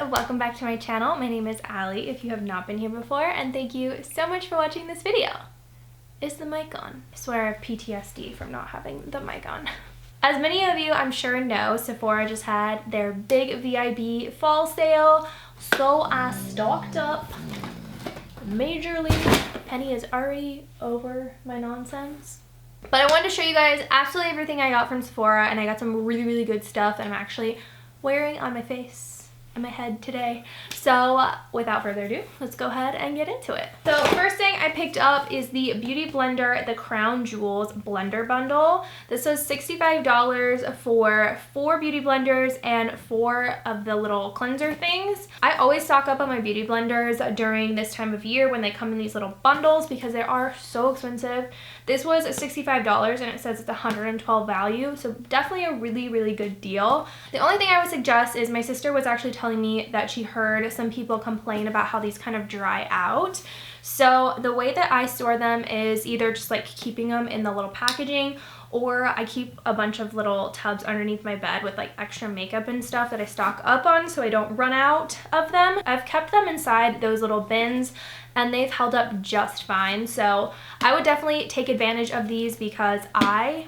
welcome back to my channel. My name is Allie if you have not been here before, and thank you so much for watching this video. Is the mic on? I swear I have PTSD from not having the mic on. As many of you I'm sure know, Sephora just had their big VIB fall sale, so I stocked up majorly. Penny is already over my nonsense. But I wanted to show you guys absolutely everything I got from Sephora, and I got some really good stuff that I'm actually wearing on my face and my head today. So without further ado, let's go ahead and get into it. So first thing I picked up is the Beauty Blender, the Crown Jewels Blender Bundle. This was $65 for 4 beauty blenders and 4 of the little cleanser things. I always stock up on my beauty blenders during this time of year when they come in these little bundles because they are so expensive. This was $65 and it says it's 112 value, so definitely a really good deal. The only thing I would suggest is my sister was actually telling me that she heard some people complain about how these kind of dry out. So the way that I store them is either just like keeping them in the little packaging, or I keep a bunch of little tubs underneath my bed with like extra makeup and stuff that I stock up on so I don't run out of them. I've kept them inside those little bins and they've held up just fine. So I would definitely take advantage of these because I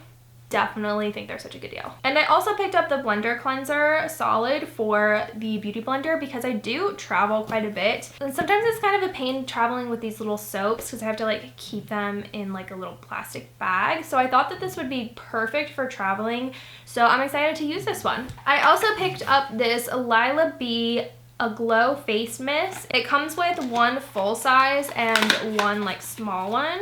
definitely think they're such a good deal. And I also picked up the blender cleanser solid for the beauty blender because I do travel quite a bit, and sometimes it's kind of a pain traveling with these little soaps because I have to like keep them in like a little plastic bag. So I thought that this would be perfect for traveling, so I'm excited to use this one. I also picked up this Lila B a glow face mist. It comes with 1 full size and 1 like small one.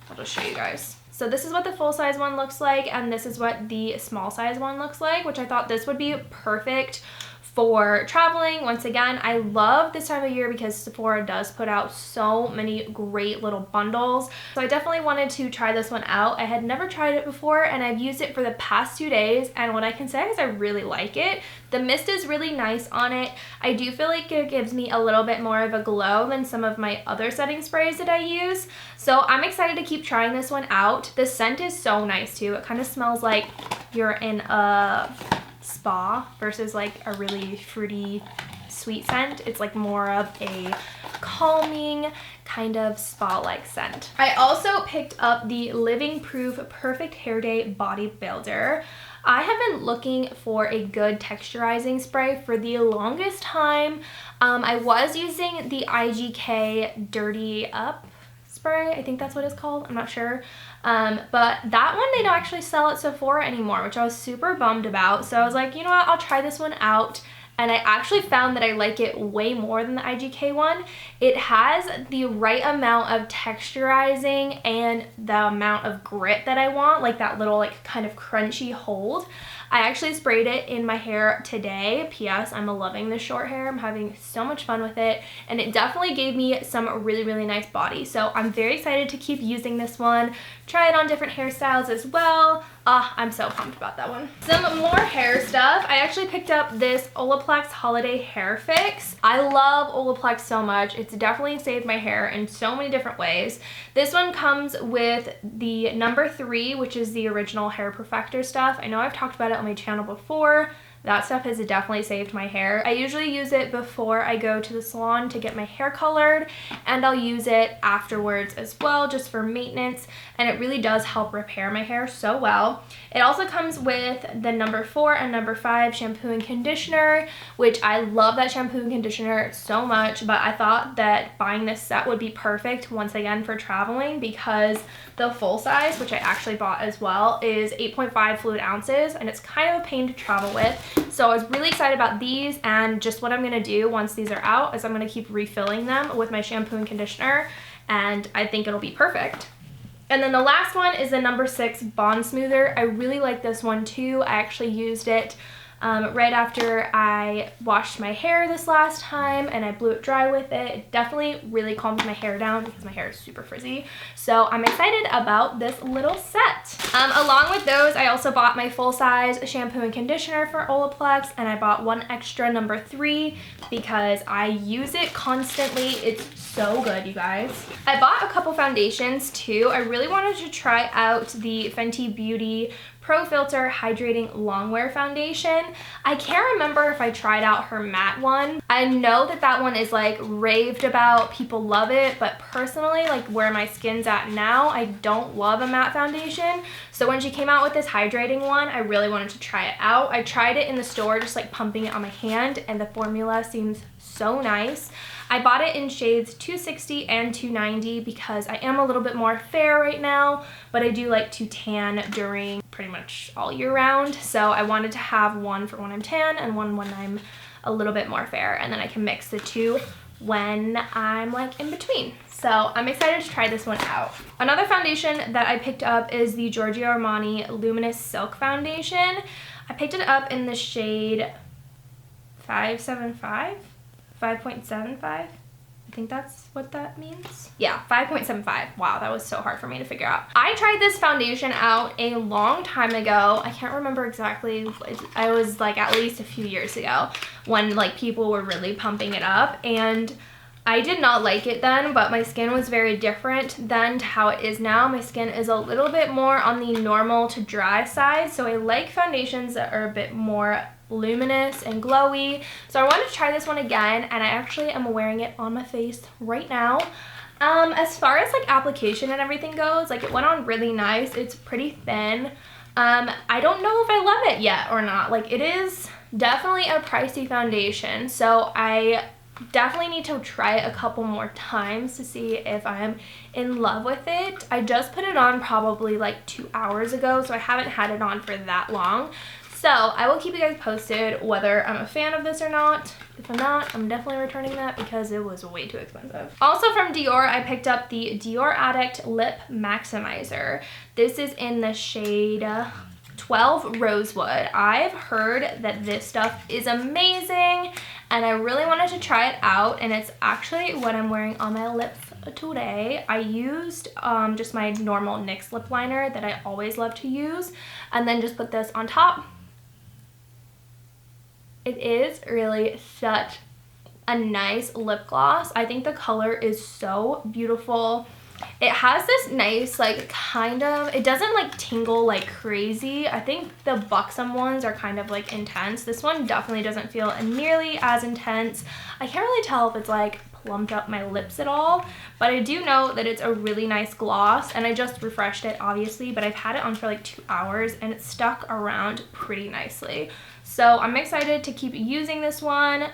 I'll just show you guys. So this is what the full size one looks like, and this is what the small size one looks like, which I thought this would be perfect for traveling. Once again, I love this time of year because Sephora does put out so many great little bundles. So I definitely wanted to try this one out. I had never tried it before and I've used it for the past 2 days, and what I can say is I really like it. The mist is really nice on it. I do feel like it gives me a little bit more of a glow than some of my other setting sprays that I use. So I'm excited to keep trying this one out. The scent is so nice too. It kind of smells like you're in a spa versus like a really fruity sweet scent. It's like more of a calming kind of spa-like scent. I also picked up the Living Proof Perfect Hair Day Body Builder. I have been looking for a good texturizing spray for the longest time. I was using the IGK Dirty Up spray, I think that's what it's called, I'm not sure. But that one they don't actually sell at Sephora anymore, which I was super bummed about. So I was like, you know what, I'll try this one out. And I actually found that I like it way more than the IGK one. It has the right amount of texturizing and the amount of grit that I want, like that little like kind of crunchy hold. I actually sprayed it in my hair today. P.S. I'm loving this short hair. I'm having so much fun with it, and it definitely gave me some really nice body. So I'm very excited to keep using this one, try it on different hairstyles as well. I'm so pumped about that one. Some more hair stuff. I actually picked up this Olaplex Holiday Hair Fix. I love Olaplex so much. It's definitely saved my hair in so many different ways. This one comes with the number 3, which is the original Hair Perfector stuff. I know I've talked about it on my channel before. That stuff has definitely saved my hair. I usually use it before I go to the salon to get my hair colored, and I'll use it afterwards as well just for maintenance, and it really does help repair my hair so well. It also comes with the number 4 and number 5 shampoo and conditioner, which I love that shampoo and conditioner so much, but I thought that buying this set would be perfect once again for traveling because the full size, which I actually bought as well, is 8.5 fluid ounces, and it's kind of a pain to travel with. So I was really excited about these, and just what I'm going to do once these are out is I'm going to keep refilling them with my shampoo and conditioner, and I think it'll be perfect. And then the last one is the number 6 Bond Smoother. I really like this one too. I actually used it right after I washed my hair this last time, and I blew it dry with it. It definitely really calmed my hair down because my hair is super frizzy. So I'm excited about this little set. Along with those, I also bought my full-size shampoo and conditioner for Olaplex, and I bought one extra number 3 because I use it constantly. It's so good, you guys. I bought a couple foundations too. I really wanted to try out the Fenty Beauty Pro Filt'r Hydrating Longwear Foundation. I can't remember if I tried out her matte one. I know that that one is like raved about, people love it, but personally, like where my skin's at now, I don't love a matte foundation. So when she came out with this hydrating one, I really wanted to try it out. I tried it in the store, just like pumping it on my hand, and the formula seems so nice. I bought it in shades 260 and 290 because I am a little bit more fair right now, but I do like to tan during pretty much all year round. So I wanted to have one for when I'm tan and one when I'm a little bit more fair, and then I can mix the two when I'm like in between. So I'm excited to try this one out. Another foundation that I picked up is the Giorgio Armani Luminous Silk Foundation. I picked it up in the shade 5.75. I think that's what that means. Yeah, 5.75. Wow, that was so hard for me to figure out. I tried this foundation out a long time ago. I can't remember exactly. I was like at least a few years ago when like people were really pumping it up, and I did not like it then, but my skin was very different then to how it is now. My skin is a little bit more on the normal to dry side, so I like foundations that are a bit more luminous and glowy. So I wanted to try this one again, and I actually am wearing it on my face right now. As far as like application and everything goes, like it went on really nice. It's pretty thin. I don't know if I love it yet or not. Like it is definitely a pricey foundation, so I definitely need to try it a couple more times to see if I'm in love with it. I just put it on probably like 2 hours ago, so I haven't had it on for that long. So I will keep you guys posted whether I'm a fan of this or not. If I'm not, I'm definitely returning that because it was way too expensive. Also from Dior, I picked up the Dior Addict Lip Maximizer. This is in the shade 12 Rosewood. I've heard that this stuff is amazing, and I really wanted to try it out, and it's actually what I'm wearing on my lips today. I used just my normal NYX lip liner that I always love to use, and then just put this on top. It is really such a nice lip gloss. I think the color is so beautiful. It has this nice like kind of, it doesn't like tingle like crazy. I think the Buxom ones are kind of like intense. This one definitely doesn't feel nearly as intense. I can't really tell if it's like plumped up my lips at all, but I do know that it's a really nice gloss, and I just refreshed it obviously, but I've had it on for like 2 hours and it's stuck around pretty nicely. So I'm excited to keep using this one.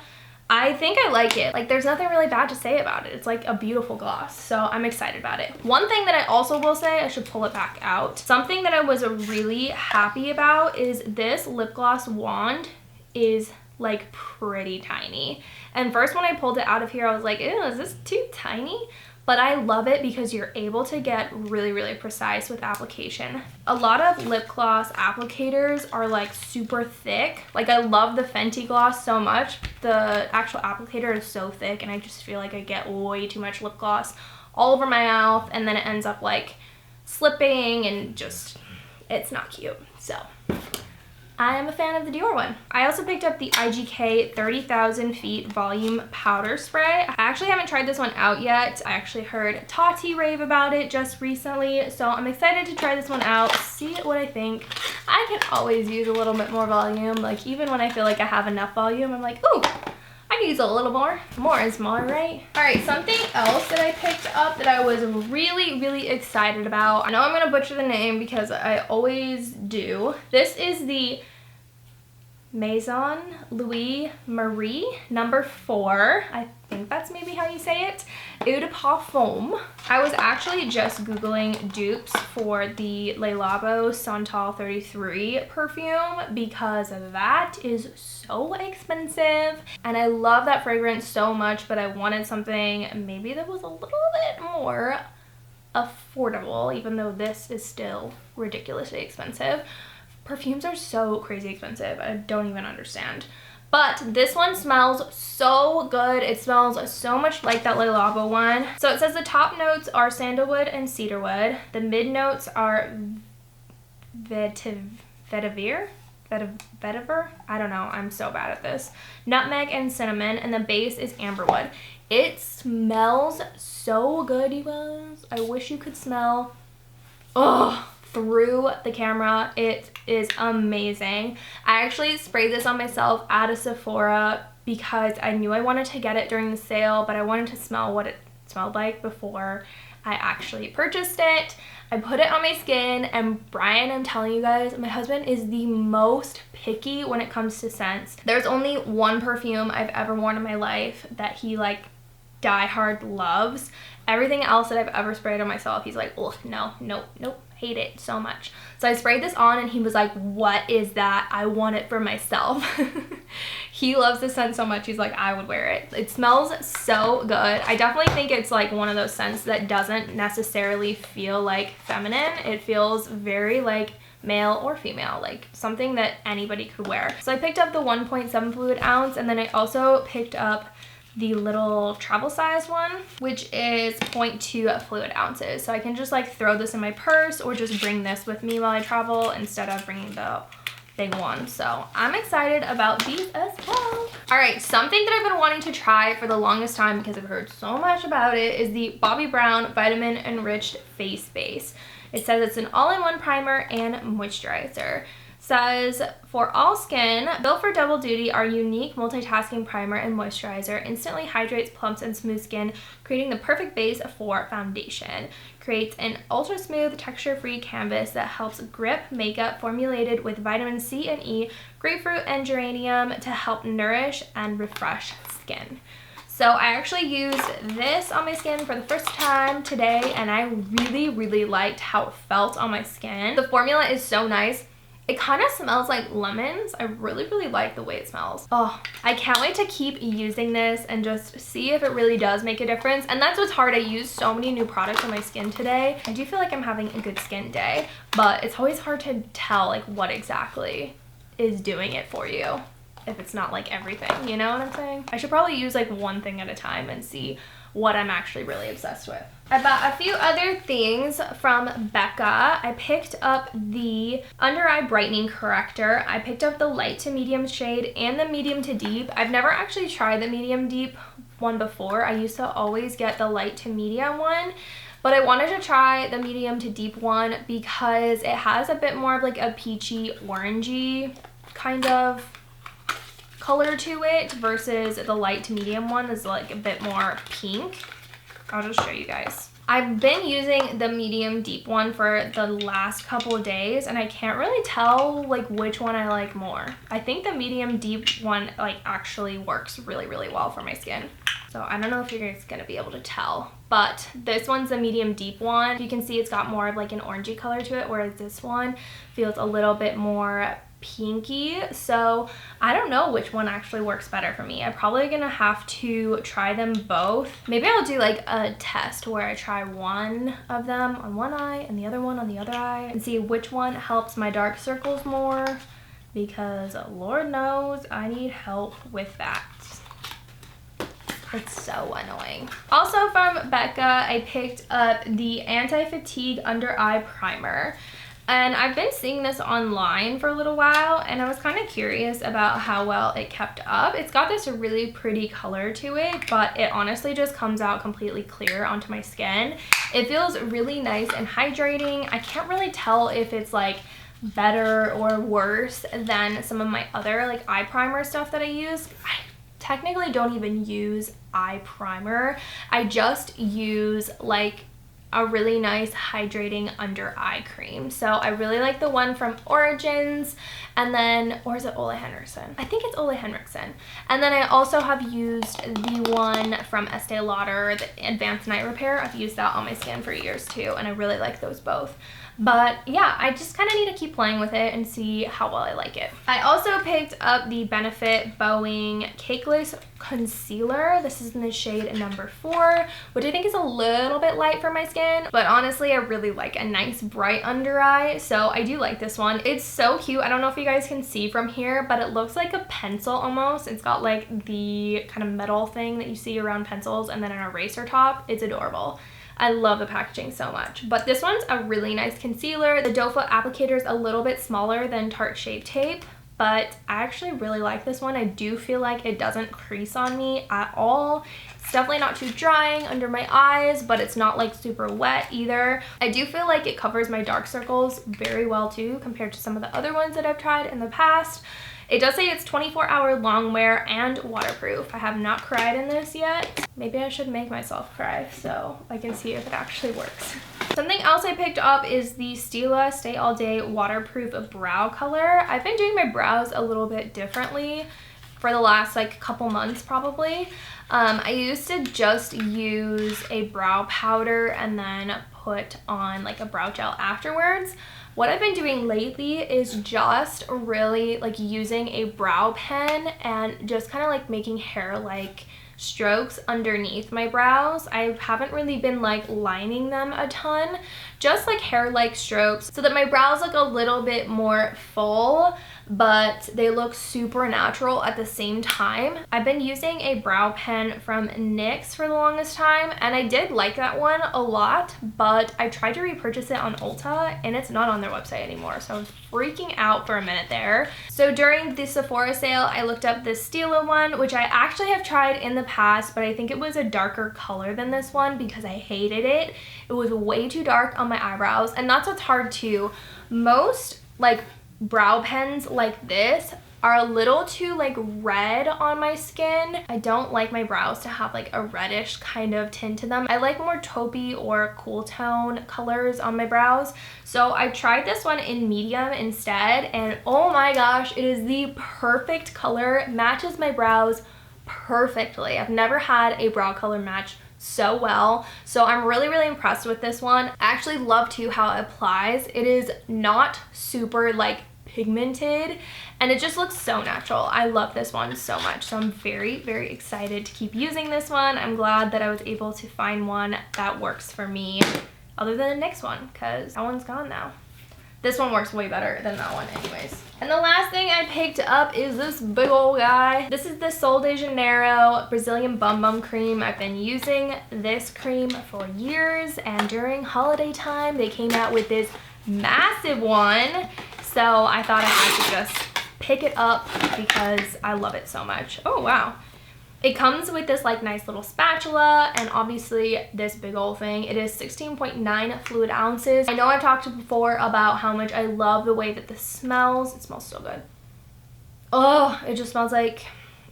I think I like it. Like there's nothing really bad to say about it. It's like a beautiful gloss, so I'm excited about it. One thing that I also will say, I should pull it back out. Something that I was really happy about is this lip gloss wand is like pretty tiny. And first when I pulled it out of here, I was like, ew, is this too tiny? But I love it because you're able to get really, really precise with application. A lot of lip gloss applicators are like super thick. Like I love the Fenty gloss so much. The actual applicator is so thick, and I just feel like I get way too much lip gloss all over my mouth, and then it ends up like slipping and just, it's not cute. So I am a fan of the Dior one. I also picked up the IGK 30,000 Feet Volume Powder Spray. I actually haven't tried this one out yet. I actually heard Tati rave about it just recently, so I'm excited to try this one out, see what I think. I can always use a little bit more volume. Like even when I feel like I have enough volume, I'm like, ooh, I can use a little more. More is more, right? All right, something else that I picked up that I was really, really excited about. I know I'm gonna butcher the name because I always do. This is the Maison Louie Marie number 4. I think that's maybe how you say it. Eau de Parfum. I was actually just Googling dupes for the Le Labo Santal 33 perfume because that is so expensive, and I love that fragrance so much, but I wanted something maybe that was a little bit more affordable, even though this is still ridiculously expensive. Perfumes are so crazy expensive. I don't even understand. But this one smells so good. It smells so much like that Le Labo one. So it says the top notes are sandalwood and cedarwood. The mid notes are vetiver. I don't know. I'm so bad at this. Nutmeg and cinnamon, and the base is amberwood. It smells so good, you guys. I wish you could smell through the camera. It is amazing. I actually sprayed this on myself at a Sephora because I knew I wanted to get it during the sale, but I wanted to smell what it smelled like before I actually purchased it. I put it on my skin, and Brian, I'm telling you guys, my husband is the most picky when it comes to scents. There's only one perfume I've ever worn in my life that he like diehard loves. Everything else that I've ever sprayed on myself, he's like, oh, no, nope, hate it so much. So I sprayed this on, and he was like, what is that? I want it for myself. He loves this scent so much, he's like, I would wear it. It smells so good. I definitely think it's like one of those scents that doesn't necessarily feel like feminine. It feels very like male or female, like something that anybody could wear. So I picked up the 1.7 fluid ounce, and then I also picked up the little travel size one, which is 0.2 fluid ounces. So I can just like throw this in my purse or just bring this with me while I travel instead of bringing the big one. So I'm excited about these as well. All right, something that I've been wanting to try for the longest time because I've heard so much about it is the Bobbi Brown Vitamin-Enriched Face Base. It says it's an all-in-one primer and moisturizer. Says, for all skin, built for double duty, our unique multitasking primer and moisturizer instantly hydrates, plumps, and smooth skin, creating the perfect base for foundation. Creates an ultra smooth, texture-free canvas that helps grip makeup, formulated with vitamin C and E, grapefruit, and geranium to help nourish and refresh skin. So I actually used this on my skin for the first time today, and I really liked how it felt on my skin. The formula is so nice. It kind of smells like lemons. I really like the way it smells. Oh, I can't wait to keep using this and just see if it really does make a difference. And that's what's hard. I used so many new products on my skin today. I do feel like I'm having a good skin day, but it's always hard to tell like what exactly is doing it for you if it's not like everything, you know what I'm saying? I should probably use like one thing at a time and see what I'm actually really obsessed with. I bought a few other things from Becca. I picked up the under eye brightening corrector. I picked up the light to medium shade and the medium to deep. I've never actually tried the medium deep one before. I used to always get the light to medium one, but I wanted to try the medium to deep one because it has a bit more of like a peachy orangey kind of color to it versus the light to medium one is like a bit more pink. I'll just show you guys. I've been using the medium deep one for the last couple of days, and I can't really tell like which one I like more. I think the medium deep one like actually works really well for my skin. So I don't know if you're guys gonna be able to tell, but this one's the medium deep one. You can see it's got more of like an orangey color to it, whereas this one feels a little bit more pinky. So I don't know which one actually works better for me. I'm probably gonna have to try them both. Maybe I'll do like a test where I try one of them on one eye and the other one on the other eye and see which one helps my dark circles more, because Lord knows I need help with that. It's so annoying. Also from Becca, I picked up the Anti-Fatigue Under Eye Primer. And I've been seeing this online for a little while, and I was kind of curious about how well it kept up. It's got this really pretty color to it, but it honestly just comes out completely clear onto my skin. It feels really nice and hydrating. I can't really tell if it's like better or worse than some of my other like eye primer stuff that I use. I technically don't even use eye primer. I just use like a really nice hydrating under eye cream. So I really like the one from Origins, and then, or is it Ole Henriksen? I think it's Ole Henriksen. And then I also have used the one from Estee Lauder, the Advanced Night Repair. I've used that on my skin for years too, and I really like those both. But yeah, I just kind of need to keep playing with it and see how well I like it. I also picked up the Benefit Boi-ing Cakeless Concealer. This is in the shade number 4, which I think is a little bit light for my skin, but honestly, I really like a nice bright under eye, so I do like this one. It's so cute. I don't know if you guys can see from here, but it looks like a pencil almost. It's got like the kind of metal thing that you see around pencils and then an eraser top. It's adorable. I love the packaging so much. But this one's a really nice concealer. The doe foot applicator is a little bit smaller than Tarte Shape Tape, but I actually really like this one. I do feel like it doesn't crease on me at all. It's definitely not too drying under my eyes, but it's not like super wet either. I do feel like it covers my dark circles very well too, compared to some of the other ones that I've tried in the past. It does say it's 24-hour long wear and waterproof. I have not cried in this yet. Maybe I should make myself cry so I can see if it actually works. Something else I picked up is the Stila Stay All Day Waterproof Brow Color. I've been doing my brows a little bit differently for the last like couple months probably. I used to just use a brow powder and then put on like a brow gel afterwards. What I've been doing lately is just really like using a brow pen and just kind of like making hair-like strokes underneath my brows. I haven't really been like lining them a ton, just like hair-like strokes so that my brows look a little bit more full, but they look super natural at the same time. I've been using a brow pen from NYX for the longest time, and I did like that one a lot, but I tried to repurchase it on Ulta and it's not on their website anymore, so I was freaking out for a minute there. So during the Sephora sale, I looked up this Stila one, which I actually have tried in the past, but I think it was a darker color than this one because I hated it. It was way too dark on my eyebrows, and that's what's hard too. Most like brow pens like this are a little too like red on my skin. I don't like my brows to have like a reddish kind of tint to them. I like more taupey or cool tone colors on my brows. So I tried this one in medium instead, and oh my gosh, it is the perfect color. Matches my brows perfectly. I've never had a brow color match so well, so I'm really impressed with this one. I actually love too how it applies. It is not super like pigmented and it just looks so natural. I love this one so much, so I'm very excited to keep using this one. I'm glad that I was able to find one that works for me other than the next one, because that one's gone now. This one works way better than that one anyways. And the last thing I picked up is this big old guy. This is the Sol de Janeiro Brazilian Bum Bum Cream. I've been using this cream for years, and during holiday time they came out with this massive one. So I thought I had to just pick it up because I love it so much. Oh wow. It comes with this like nice little spatula and obviously this big old thing. It is 16.9 fluid ounces. I know I've talked before about how much I love the way that this smells. It smells so good. Oh, it just smells like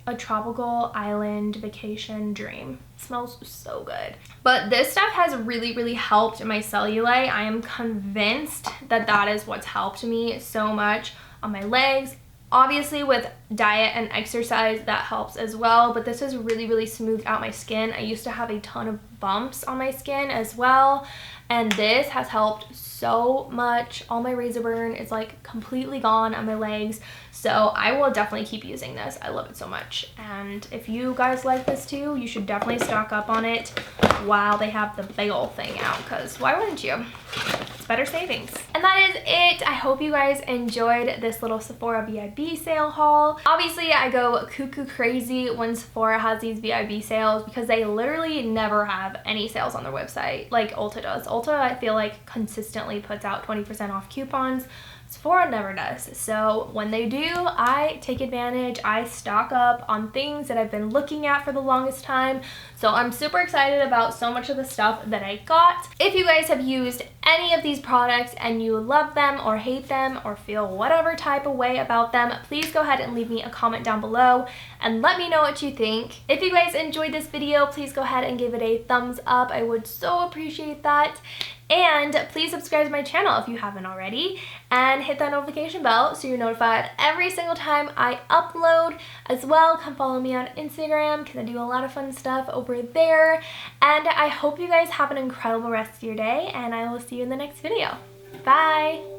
a tropical island vacation dream. It smells so good. But this stuff has really helped my cellulite. I am convinced that that is what's helped me so much on my legs. Obviously with diet and exercise that helps as well, but this has really smoothed out my skin. I used to have a ton of bumps on my skin as well, and this has helped so much. All my razor burn is like completely gone on my legs, so I will definitely keep using this. I love it so much, and if you guys like this too, you should definitely stock up on it while they have the big old thing out, because why wouldn't you? It's better savings. And that is it. I hope you guys enjoyed this little Sephora VIB sale haul. Obviously I go cuckoo crazy when Sephora has these VIB sales because they literally never have any sales on their website like Ulta does. Ulta, I feel like, consistently puts out 20% off coupons. Sephora never does. So when they do, I take advantage. I stock up on things that I've been looking at for the longest time. So I'm super excited about so much of the stuff that I got. If you guys have used any of these products and you love them or hate them or feel whatever type of way about them, please go ahead and leave me a comment down below and let me know what you think. If you guys enjoyed this video, please go ahead and give it a thumbs up. I would so appreciate that. And please subscribe to my channel if you haven't already, and hit that notification bell so you're notified every single time I upload. As well, come follow me on Instagram because I do a lot of fun stuff over there. And I hope you guys have an incredible rest of your day, and I will see you in the next video. Bye!